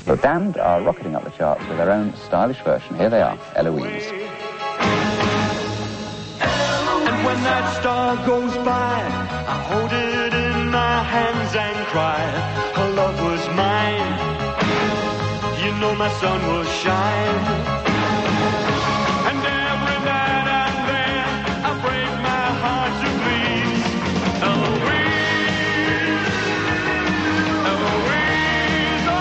The Damned are rocketing up the charts with their own stylish version. Here they are, Eloise. And when that star goes by, I hold it in my hands and cry, her love was mine. You know my sun will shine. And every night and then I break my heart to please Eloise, Eloise, oh.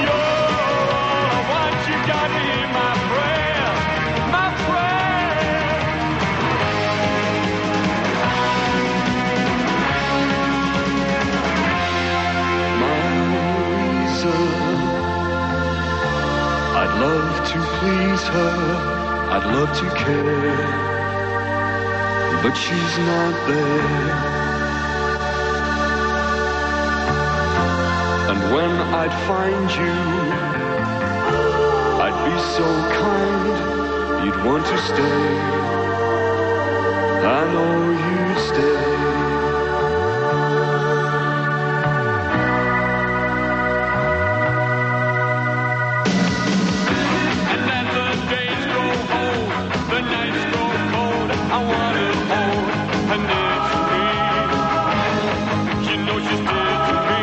You're what you got me, my friend, my friend. My Louisa, I'd love to please her, I'd love to care, but she's not there. And when I'd find you, I'd be so kind, you'd want to stay. I know you'd stay. And then the days grow old, the nights grow cold, I want to hold her near to me. You know she's dear to me.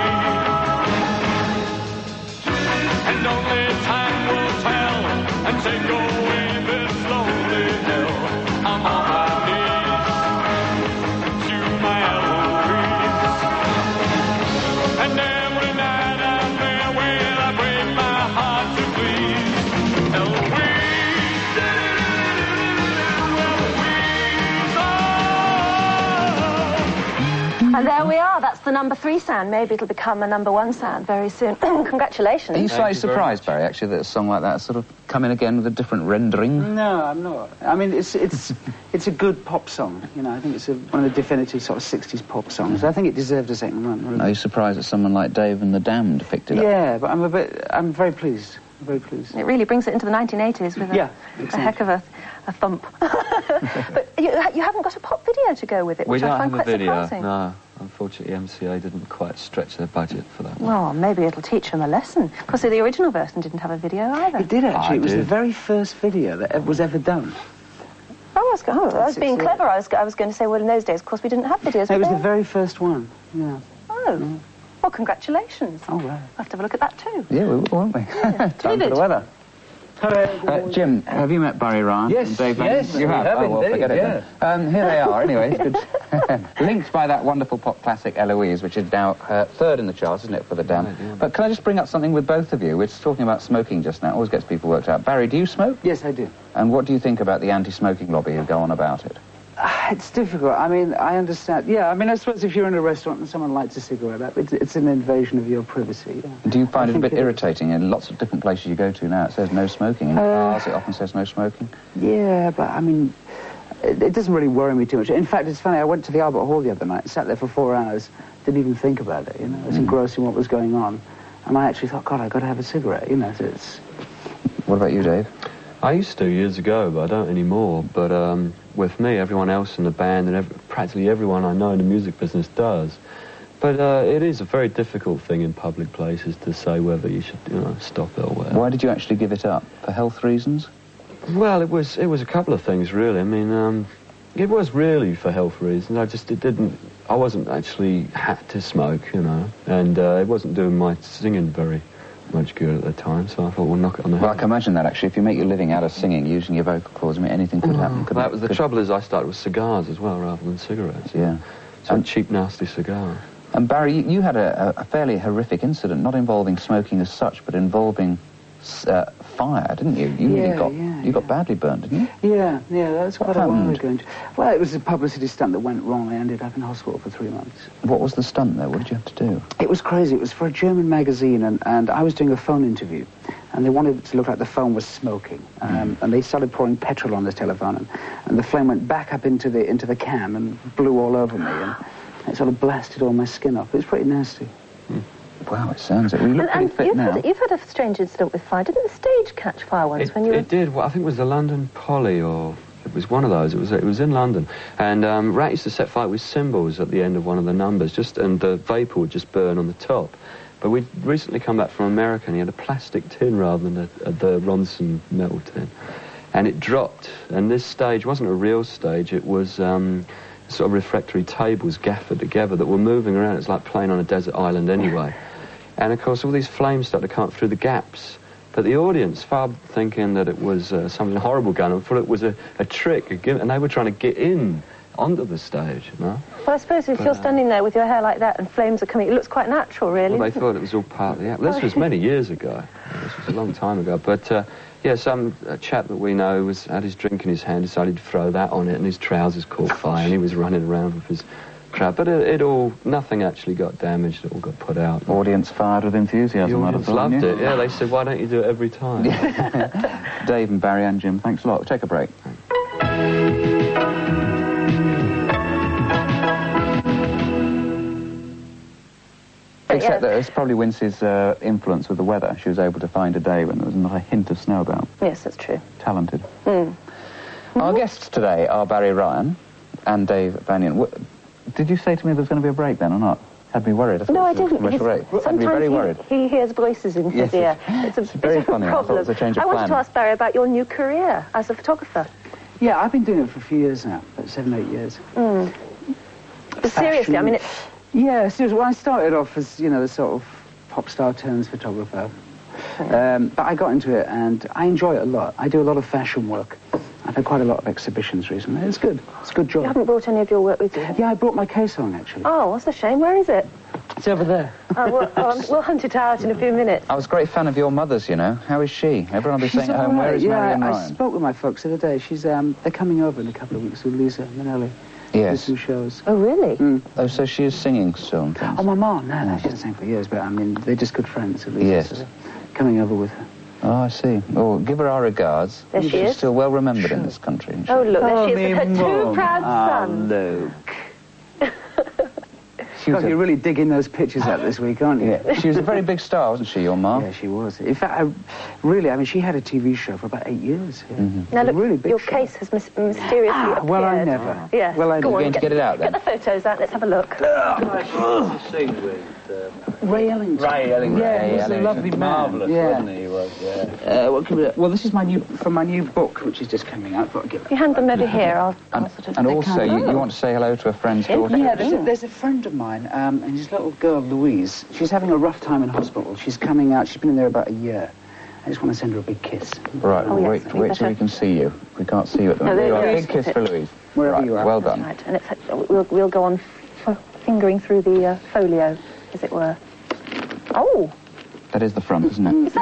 And only time will tell and take away this lonely hell. I'm on my knees to my Eloise. And every night I'm there when I break my heart to please Eloise, Eloise, oh. And there we are. That's the number 3 sound. Maybe it'll become a number 1 sound very soon. Congratulations. Are you slightly you very surprised, much. Barry, actually, that a song like that sort of come in again with a different rendering? No, I'm not. I mean, it's a good pop song. You know, I think it's one of the definitive sort of 60s pop songs. I think it deserved a second run. Really. Are you surprised that someone like Dave and the Damned picked it up? Yeah, but I'm very pleased. I'm very pleased. It really brings it into the 1980s with a heck of a thump. But you haven't got a pop video to go with it, We which don't I find have a quite video, surprising. no. Unfortunately, MCA didn't quite stretch their budget for that one. Well, maybe it'll teach them a lesson. Because the original version didn't have a video either. It did actually. I It was the did. very first video that was ever done. I was being clever. I was going to say, well, in those days, of course, we didn't have videos. It was did the we? very first one. Yeah. Oh. Well, congratulations. Oh, right. I'll have to have a look at that too. Yeah, we will, won't we? Time for David. the weather. Hello. Jim, have you met Barry Ryan? Yes, and Dave Vanian? yes, You have? we have Oh, well, indeed, forget it yeah. then. Here they are, anyway. It's good. Linked by that wonderful pop classic Eloise, which is now 3rd in the charts, isn't it, for the Damned? Right, yeah. But can I just bring up something with both of you? We're just talking about smoking just now. It always gets people worked out. Barry, do you smoke? Yes, I do. And what do you think about the anti-smoking lobby who go on about it? It's difficult. I mean, I understand. Yeah, I mean, I suppose if you're in a restaurant and someone lights a cigarette, it's an invasion of your privacy. Yeah. Do you find it a think bit irritating? In lots of different places you go to now, it says no smoking. In bars, it often says no smoking. Yeah, but I mean, it doesn't really worry me too much. In fact, it's funny, I went to the Albert Hall the other night, sat there for 4 hours, didn't even think about it, you know. I was engrossed in what was going on. And I actually thought, God, I've got to have a cigarette, you know. So it's... What about you, Dave? I used to years ago, but I don't anymore. But with me, everyone else in the band and practically everyone I know in the music business does. But it is a very difficult thing in public places to say whether you should, stop it or whatever. Why did you actually give it up? For health reasons? Well, it was a couple of things, really. I mean, it was really for health reasons. I wasn't actually had to smoke, you know, and it wasn't doing my singing very much good at the time, so I thought, we'll knock it on the head. Well, I can imagine that, actually. If you make your living out of singing, using your vocal cords, I mean, anything could happen. That was the trouble is I started with cigars as well, rather than cigarettes. Yeah. So a cheap, nasty cigar. And Barry, you had a fairly horrific incident, not involving smoking as such, but involving fire, didn't you? You got badly burned, didn't you? Yeah, that's quite a while happened? ago. Well, it was a publicity stunt that went wrong. I ended up in hospital for 3 months. What was the stunt, though? What did you have to do? It was crazy. It was for a German magazine, and I was doing a phone interview, and they wanted it to look like the phone was smoking. And they started pouring petrol on the telephone, and the flame went back up into the cam and blew all over me, and it sort of blasted all my skin off. It was pretty nasty. Wow, it sounds it. Well, you look pretty fit now. You've had a strange incident with fire. Didn't the stage catch fire once when you were... It did. Well, I think it was the London Poly, or it was one of those. It was in London. And Rat used to set fire with cymbals at the end of one of the numbers, and the vapour would just burn on the top. But we'd recently come back from America, and he had a plastic tin rather than the Ronson metal tin. And it dropped. And this stage wasn't a real stage. It was sort of refractory tables gaffered together that were moving around. It's like playing on a desert island anyway. And, of course, all these flames started to come up through the gaps. But the audience, far thinking that it was something horrible going on, thought it was a trick, and they were trying to get in onto the stage, you know? Well, I suppose if you're standing there with your hair like that and flames are coming, it looks quite natural, really. Well, they thought it was all part of the act. This was many years ago. This was a long time ago. But, yeah, some chap that we know had his drink in his hand, decided to throw that on it, and his trousers caught fire, and he was running around with his... But nothing actually got damaged. It all got put out. Audience fired with enthusiasm. The audience loved it. Yeah, they said, why don't you do it every time? Dave and Barry and Jim, thanks a lot. Take a break. Except that it's probably Wincy's influence with the weather. She was able to find a day when there was not a hint of snow about. Yes, that's true. Talented. Our guests today are Barry Ryan and Dave Vanian. Did you say to me there was going to be a break then or not? Had me worried. No, I didn't. Had me very worried. He hears voices in his ear. It's a very funny. I thought it was a change of plan. I wanted to ask Barry about your new career as a photographer. Yeah, I've been doing it for a few years now, about 7 or 8 years. But seriously, I mean, it's... Yeah, seriously. Well, I started off as, you know, the sort of pop star turns photographer. But I got into it, and I enjoy it a lot. I do a lot of fashion work. I've had quite a lot of exhibitions recently. It's good. It's a good job. You haven't brought any of your work with you? Yeah, I brought my case along, actually. Oh, what's a shame. Where is it? It's over there. We'll hunt it out in a few minutes. I was a great fan of your mother's, you know. How is she? Everyone will be saying at home, where is Marion Ryan? I spoke with my folks the other day. She's, they're coming over in a couple of weeks with Lisa Minnelli. Yes. Do some shows. Oh, really? Oh, so she is singing still? Oh, my mum? No, she hasn't sang for years, but, I mean, they're just good friends, at least. Yes. So coming over with her. Oh, I see. Well, give her our regards. There she She's is. still well remembered in this country. Isn't she? Oh, look, there she is with her two proud sons. Luke. God, you're really digging those pictures out this week, aren't you? Yeah. She was a very big star, wasn't she, your mum? Yeah, she was. In fact, I mean, she had a TV show for about 8 years. Yeah. Now, look, really big your show. case has mysteriously appeared. Well, I never. Yes. Well, I Go never. on, Going to get it out, then? Get the photos out, let's have a look. Ray Ellington. Yeah, he was a lovely man. Marvellous, wasn't he? He was, yeah. What can we do? Well, this is from my new book, which is just coming out. If you hand them over here, I'll sort of... And also, you want to say hello to a friend's daughter? Yeah, there's a friend of mine, and his little girl, Eloise. She's having a rough time in hospital. She's coming out. She's been in there about a year. I just want to send her a big kiss. Right, wait till we can see you. We can't see you at the moment. No, Big kiss for Louise. Wherever you are. Well done. Right, and we'll go on fingering through the folio, as it were. Oh! That is the front, isn't it?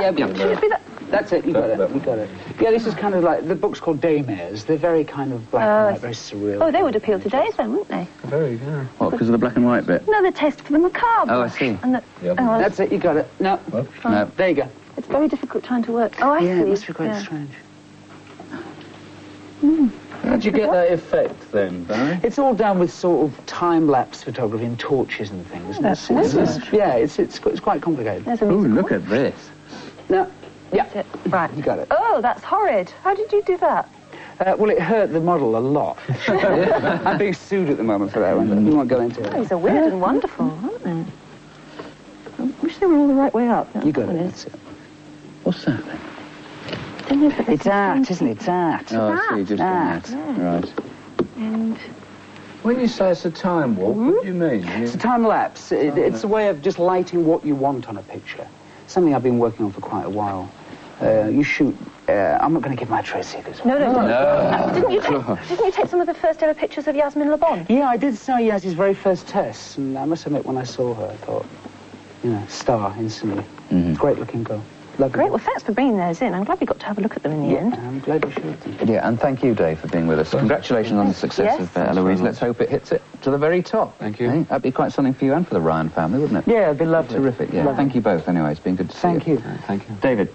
That's it, you got it. Yeah, this is kind of like, the book's called Daymares. They're very kind of black and white, very surreal. Oh, they would appeal to Dave then, wouldn't they? Very, yeah. What, because of the black and white bit? No, the taste for the macabre. Oh, I see. And That's it, you got it. No. No. There you go. It's very difficult trying to work. Oh, I see. Yeah, it must be quite strange. How'd you get that effect then, Barry? It's all done with sort of time-lapse photography and torches and things. That's nice. Yeah, it's quite complicated. There's a Ooh, musical. look at this. No. Yeah. That's it. Right. You got it. Oh, that's horrid. How did you do that? Well, it hurt the model a lot. I'm being sued at the moment for that one, but we won't go into Oh, it. these are weird and wonderful, aren't they? I wish they were all the right way up. You got it. That's it. What's that then? It's art, isn't it? It's art. Oh, I see, just art. Right. And When you say it's a time warp, what do you mean? It's a time-lapse. It's a way of just lighting what you want on a picture. Something I've been working on for quite a while. You shoot... I'm not going to give my trade secrets. No. Didn't you take some of the first ever pictures of Yasmin Le Bon? Yeah, I did saw Yaz's very first tests, and I must admit, when I saw her, I thought, you know, star instantly. Great-looking girl. Lovely. Great, well, thanks for bringing those in. I'm glad we got to have a look at them in the end. I'm glad we showed them. Yeah, and thank you, Dave, for being with us. Congratulations on the success of Eloise. Let's hope it hits it to the very top. Thank you. Hey, that'd be quite something for you and for the Ryan family, wouldn't it? Yeah, it'd be lovely. Terrific, yeah. Lovely. Thank you both, anyway. It's been good to see you. Thank you. Thank you. David.